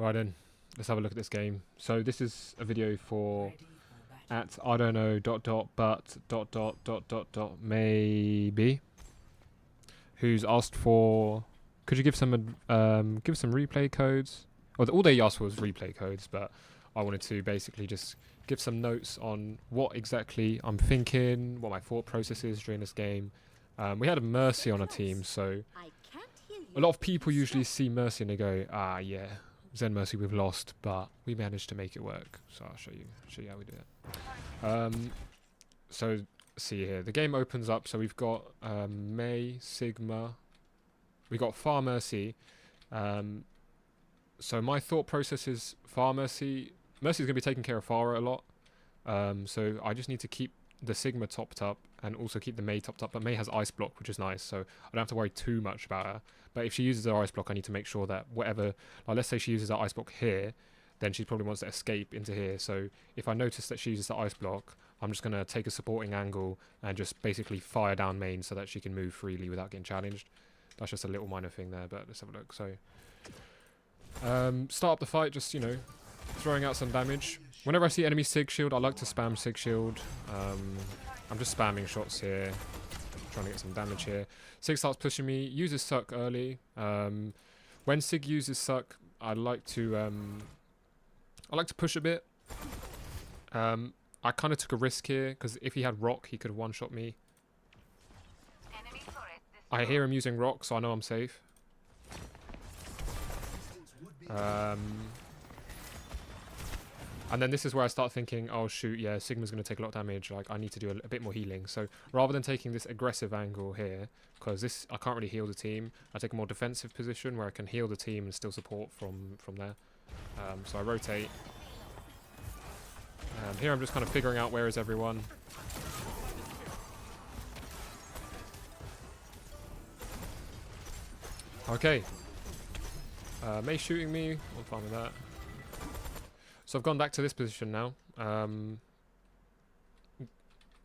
Right then, let's have a look at this game. So this is a video for at I don't know but maybe, who's asked for, could you give some replay codes? Well, all they asked for was replay codes, but I wanted to basically just give some notes on what exactly I'm thinking, what my thought process is during this game. We had a Mercy on our team, so a lot of people usually see Mercy and they go, ah, yeah, Zen Mercy, we've lost, but we managed to make it work. So I'll show you how we do it. So see here, the game opens up. So we've got Mei, Sigma, we got Far Mercy. So my thought process is Far Mercy. Mercy's gonna be taking care of Farah a lot. So I just need to keep the Sigma topped up and also keep the Mei topped up. But Mei has Ice Block, which is nice, so I don't have to worry too much about her. But if she uses her Ice Block, I need to make sure that whatever, like let's say she uses her Ice Block here, then she probably wants to escape into here. So if I notice that she uses the Ice Block, I'm just going to take a supporting angle and just basically fire down main so that she can move freely without getting challenged. That's just a little minor thing there, but let's have a look. So start up the fight, just, you know, throwing out some damage. Whenever I see enemy Sig Shield, I like to spam Sig Shield. I'm just spamming shots here, trying to get some damage here. Sig starts pushing me, uses Suck early. When Sig uses Suck, I like to push a bit. I kind of took a risk here, because if he had Rock, he could have one-shot me. I hear him using Rock, so I know I'm safe. And then this is where I start thinking, oh shoot, yeah, Sigma's going to take a lot of damage, like I need to do a bit more healing. So rather than taking this aggressive angle here, because this, I can't really heal the team, I take a more defensive position where I can heal the team and still support from there. So I rotate. Here I'm just kind of figuring out where is everyone. Okay. Mei shooting me, I'm fine with that. So I've gone back to this position now.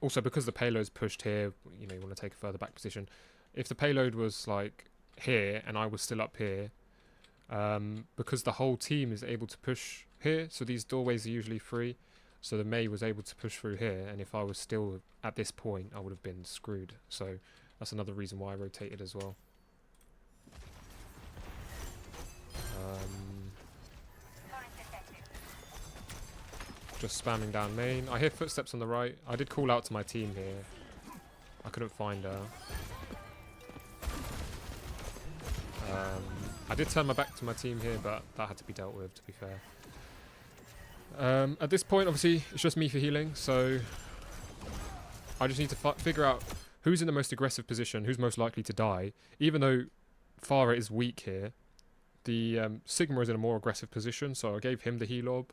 Also, because the payload's pushed here, you know, you want to take a further back position. If the payload was like here and I was still up here, because the whole team is able to push here, so these doorways are usually free. So the Mei was able to push through here, and if I was still at this point, I would have been screwed. So that's another reason why I rotated as well. Just spamming down main. I hear footsteps on the right. I did call out to my team here. I couldn't find her. I did turn my back to my team here, but that had to be dealt with, to be fair. At this point, obviously, it's just me for healing, so I just need to figure out who's in the most aggressive position, who's most likely to die. Even though Farah is weak here, the Sigma is in a more aggressive position, so I gave him the heal orb.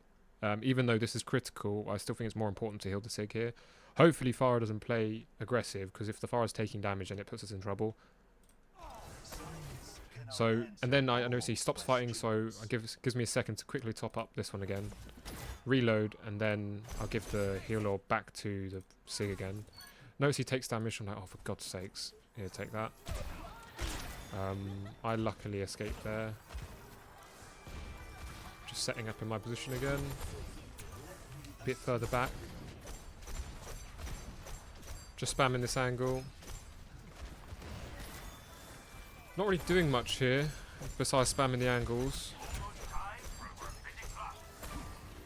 Even though this is critical, I still think it's more important to heal the Sig here. Hopefully Farah doesn't play aggressive, because if the Farah's taking damage, then it puts us in trouble. So, and then I notice he stops fighting, so gives me a second to quickly top up this one again. Reload, and then I'll give the heal orb back to the Sig again. Notice he takes damage, I'm like, oh, for God's sakes. Here, take that. I luckily escaped there. Just setting up in my position again. A bit further back. Just spamming this angle. Not really doing much here, besides spamming the angles.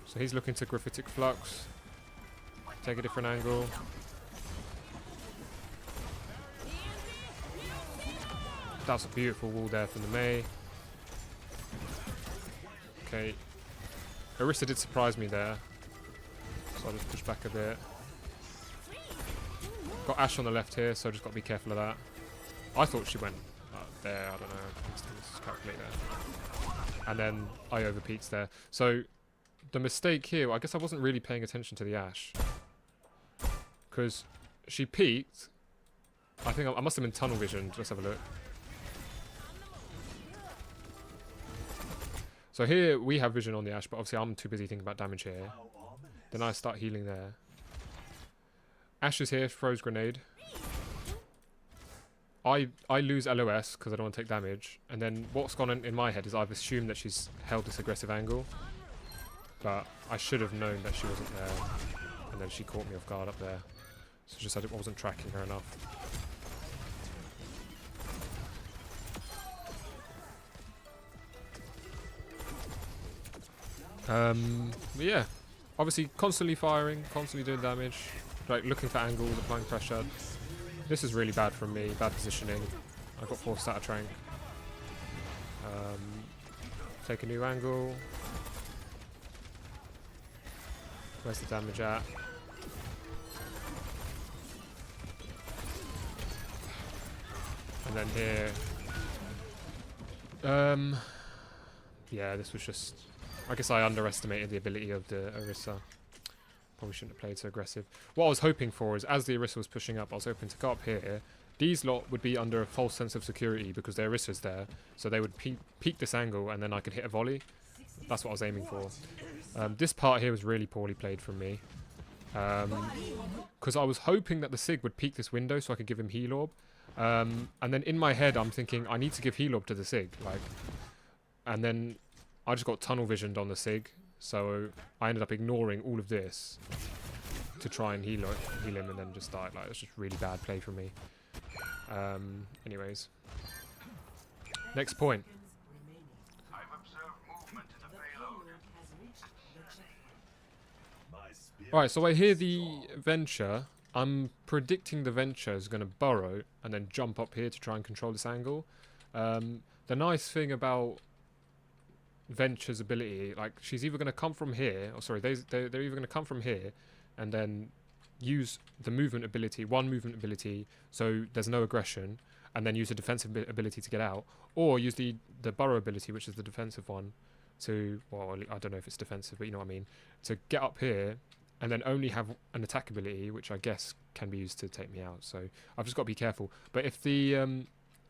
So he's looking to Graphitic Flux. Take a different angle. That's a beautiful wall there from the Mei. Okay. Orisa did surprise me there. So I'll just push back a bit. Got Ashe on the left here, so I just got to be careful of that. I thought she went there, I don't know. Let's calculate there. And then I overpeaked there. So the mistake here, I guess I wasn't really paying attention to the Ashe. Because she peaked. I think I must have been tunnel vision. Let's have a look. So here we have vision on the Ashe, but obviously I'm too busy thinking about damage here. Then I start healing there. Ashe is here, throws grenade. I lose LOS because I don't want to take damage, and then what's gone in my head is I've assumed that she's held this aggressive angle, but I should have known that she wasn't there, and then she caught me off guard up there. So just I wasn't tracking her enough. But yeah, obviously constantly firing, constantly doing damage, like looking for angles, applying pressure. This is really bad from me, bad positioning. I got forced out of Trank. Take a new angle. Where's the damage at? And then here. Yeah, this was just... I guess I underestimated the ability of the Orisa. Probably shouldn't have played so aggressive. What I was hoping for is, as the Orisa was pushing up, I was hoping to go up here. These lot would be under a false sense of security because their Orisa's there. So they would peek this angle and then I could hit a volley. That's what I was aiming for. This part here was really poorly played from me. Because I was hoping that the Sig would peek this window so I could give him Heal Orb. And then in my head I'm thinking, I need to give Heal Orb to the Sig. And then I just got tunnel visioned on the Sig. So I ended up ignoring all of this to try and heal him and then just died. Like, it's just really bad play from me. Anyways. Next point. Alright, so I hear the Venture. I'm predicting the Venture is going to burrow and then jump up here to try and control this angle. The nice thing about Venture's ability, like, she's either going to come from here, or sorry, they're either going to come from here and then use the movement ability, one movement ability, so there's no aggression, and then use a defensive ability to get out, or use the burrow ability, which is the defensive one, to, well, I don't know if it's defensive, but you know what I mean, to get up here and then only have an attack ability, which I guess can be used to take me out. So I've just got to be careful. But if the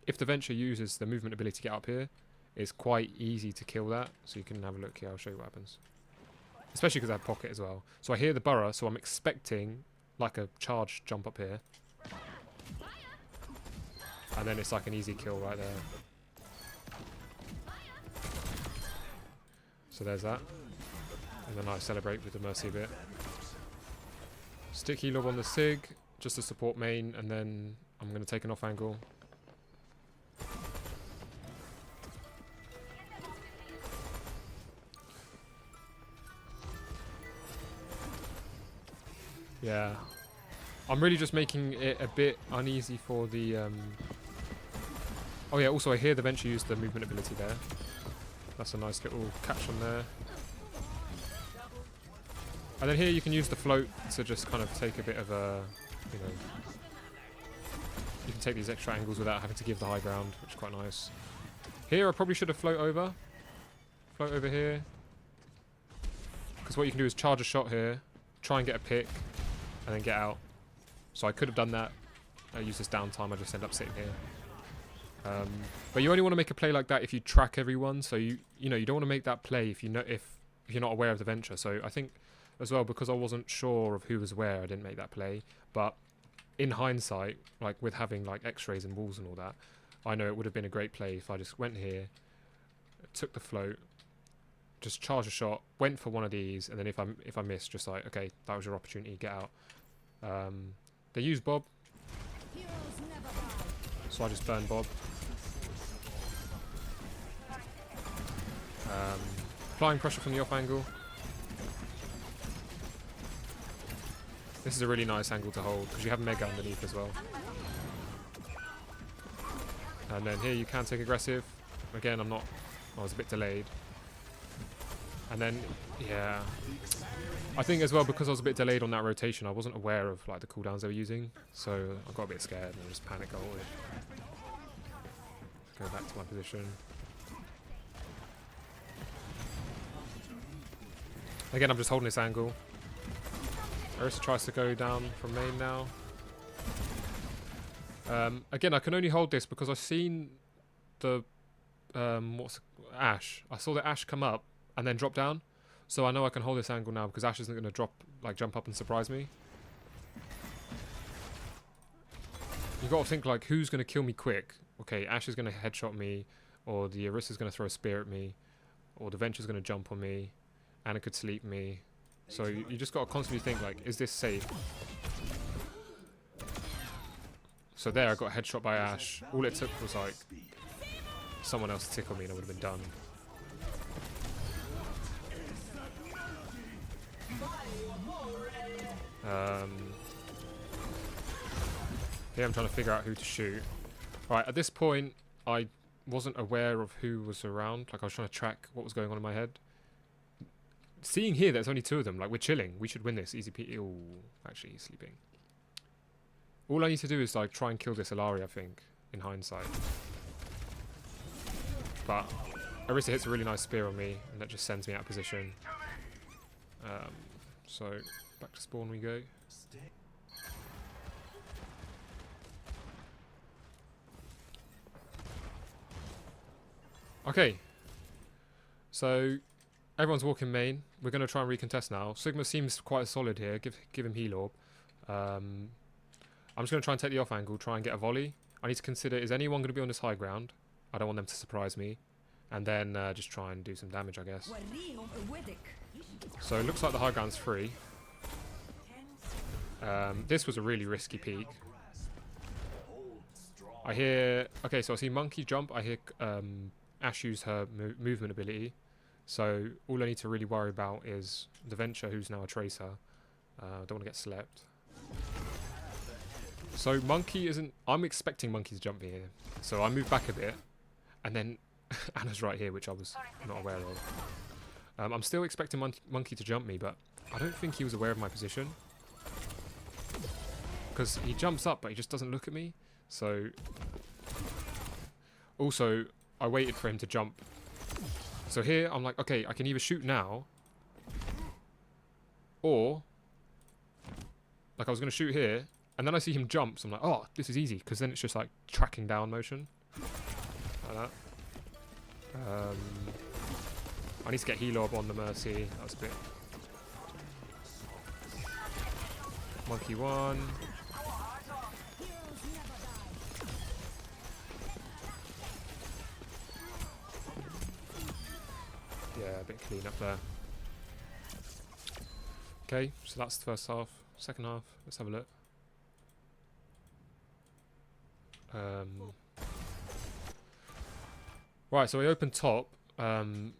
Venture uses the movement ability to get up here, it's quite easy to kill that. So you can have a look here. I'll show you what happens. Especially because I have pocket as well. So I hear the burrow, so I'm expecting like a charge jump up here. And then it's like an easy kill right there. So there's that. And then I celebrate with the Mercy bit. Stick Heal Orb on the Sig, just to support main, and then I'm going to take an off angle. Yeah. I'm really just making it a bit uneasy for the... Oh yeah, also I hear the Venture use the movement ability there. That's a nice little catch on there. And then here you can use the float to just kind of take a bit of a, you know, you can take these extra angles without having to give the high ground, which is quite nice. Here I probably should have float over here. Because what you can do is charge a shot here, try and get a pick, and then get out. So I could have done that. I use this downtime, I just end up sitting here. But you only want to make a play like that if you track everyone. So you know you don't want to make that play if you know if you're not aware of the Venture. So I think as well, because I wasn't sure of who was where, I didn't make that play. But in hindsight, like with having like X-rays and walls and all that, I know it would have been a great play if I just went here, took the float, just charged a shot, went for one of these, and then if I missed, just like, okay, that was your opportunity, get out. They use Bob, so I just burn Bob. Applying pressure from the off angle. This is a really nice angle to hold because you have Mega underneath as well. And then here you can take aggressive. Again, I was a bit delayed. And then, yeah. I think as well, because I was a bit delayed on that rotation, I wasn't aware of like the cooldowns they were using. So I got a bit scared and I just panic ulted. Go back to my position. Again, I'm just holding this angle. Orisa tries to go down from main now. Again, I can only hold this because I've seen the Ashe. I saw the Ashe come up and then drop down, so I know I can hold this angle now because Ashe isn't going to jump up and surprise me. You got to think like, who's going to kill me quick? Okay, Ashe is going to headshot me, or the Orisa's going to throw a spear at me, or the Venture's going to jump on me, Ana could sleep me. So you just got to constantly think like, is this safe? So there, I got headshot by Ashe. All it took was like someone else to tickle me, and I would have been done. Here I'm trying to figure out who to shoot. Right, at this point, I wasn't aware of who was around. Like, I was trying to track what was going on in my head. Seeing here, there's only 2 of them. Like, we're chilling. We should win this. Easy peasy. Ooh, actually, he's sleeping. All I need to do is, like, try and kill this Illari, I think, in hindsight. But Orisa hits a really nice spear on me, and that just sends me out of position. So, back to spawn we go. Okay, so everyone's walking main. We're going to try and recontest now. Sigma seems quite solid here. Give him heal orb. I'm just going to try and take the off angle, try and get a volley. I need to consider, is anyone going to be on this high ground? I don't want them to surprise me. And then just try and do some damage, I guess. So it looks like the high ground's free. This was a really risky peek. I hear... Okay, so I see Monkey jump. I hear... Ashe use her movement ability, so all I need to really worry about is the Venture, who's now a Tracer. Don't want to get slept. So Monkey isn't... I'm expecting Monkey to jump me here, so I move back a bit, and then Ana's right here, which I was not aware of. I'm still expecting Monkey to jump me, but I don't think he was aware of my position, because he jumps up, but he just doesn't look at me. So also, I waited for him to jump. So here, I'm like, okay, I can either shoot now, or, like, I was going to shoot here, and then I see him jump, so I'm like, oh, this is easy, because then it's just, like, tracking down motion. Like that. I need to get heal orb on the Mercy. That was a bit... Monkey 1. Yeah, a bit clean up there. Okay, so that's the first half. Second half, let's have a look. Right, so we opened top.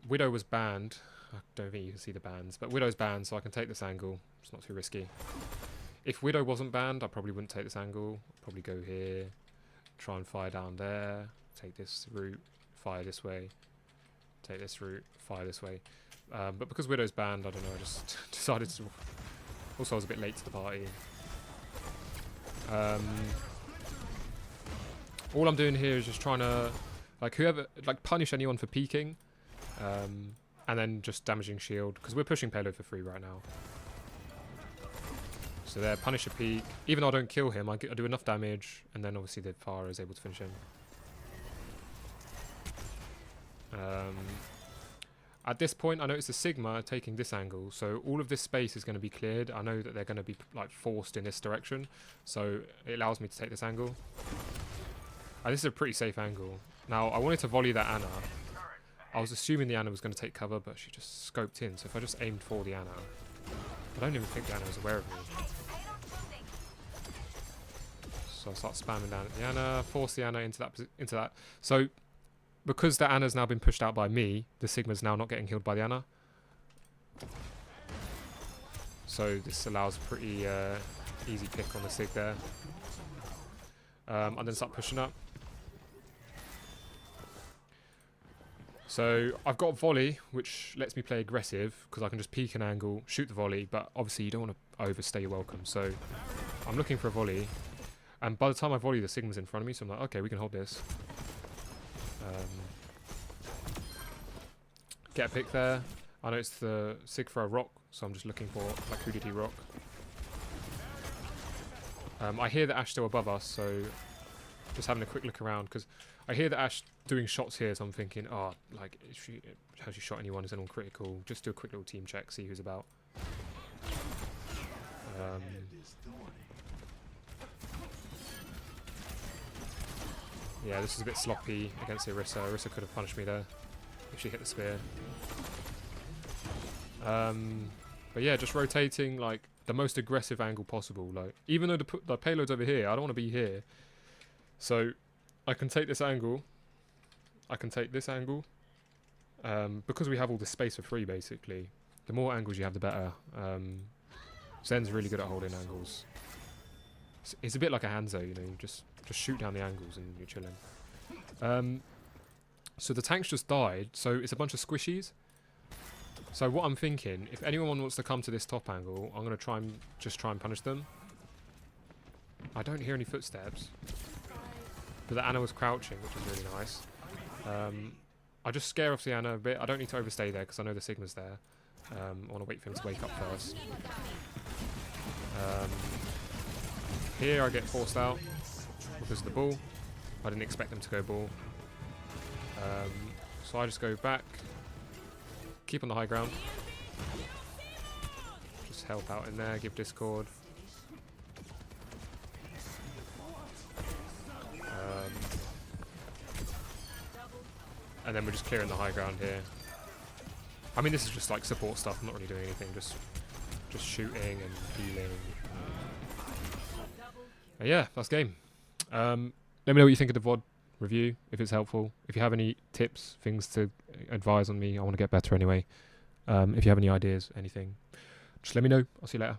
Widow was banned. I don't think you can see the bans, but Widow's banned, so I can take this angle. It's not too risky. If Widow wasn't banned, I probably wouldn't take this angle. I'd probably go here, try and fire down there, take this route, fire this way. Take this route, fire this way. But because Widow's banned, I don't know, I just decided to... Also, I was a bit late to the party. All I'm doing here is just trying to, like, punish anyone for peeking. And then just damaging shield, because we're pushing payload for free right now. So there, punish a peek. Even though I don't kill him, I do enough damage, and then obviously the Pharah is able to finish him. At this point, I notice the Sigma are taking this angle, so all of this space is going to be cleared. I know that they're going to be like forced in this direction, so it allows me to take this angle. And this is a pretty safe angle. Now, I wanted to volley that Ana. I was assuming the Ana was going to take cover, but she just scoped in, so if I just aimed for the Ana... I don't even think the Ana was aware of me. So I start spamming down at the Ana, force the Ana into that. So... Because the Ana's now been pushed out by me, the Sigma's now not getting healed by the Ana. So this allows a pretty easy pick on the Sig there. And then start pushing up. So I've got volley, which lets me play aggressive, because I can just peek an angle, shoot the volley, but obviously you don't want to overstay your welcome. So I'm looking for a volley. And by the time I volley, the Sigma's in front of me, so I'm like, okay, we can hold this. Get a pick there. I know it's the Sig for a rock, so I'm just looking for, like, who did he rock? I hear that Ashe still above us, so just having a quick look around, because I hear that Ashe doing shots here, so I'm thinking, oh, like, has she shot anyone? Is anyone critical? Just do a quick little team check, see who's about. Yeah, this is a bit sloppy against Orisa. Orisa could have punished me there if she hit the spear. But yeah, just rotating like the most aggressive angle possible. Like, even though the payload's over here, I don't want to be here. So I can take this angle. I can take this angle. Because we have all the space for free, basically. The more angles you have, the better. Zen's really good at holding angles. It's a bit like a Hanzo, you know. You just shoot down the angles and you're chilling. So the tank's just died. So it's a bunch of squishies. So what I'm thinking, if anyone wants to come to this top angle, I'm gonna try and punish them. I don't hear any footsteps, but the Ana was crouching, which is really nice. I just scare off the Ana a bit. I don't need to overstay there because I know the Sigma's there. I want to wait for him to wake up first. Here I get forced out because of the ball. I didn't expect them to go ball. So I just go back. Keep on the high ground. Just help out in there, give Discord. And then we're just clearing the high ground here. I mean, this is just like support stuff. I'm not really doing anything. Just shooting and healing. Yeah, that's game. Let me know what you think of the VOD review, if it's helpful. If you have any tips, things to advise on me, I want to get better anyway. If you have any ideas, anything, just let me know. I'll see you later.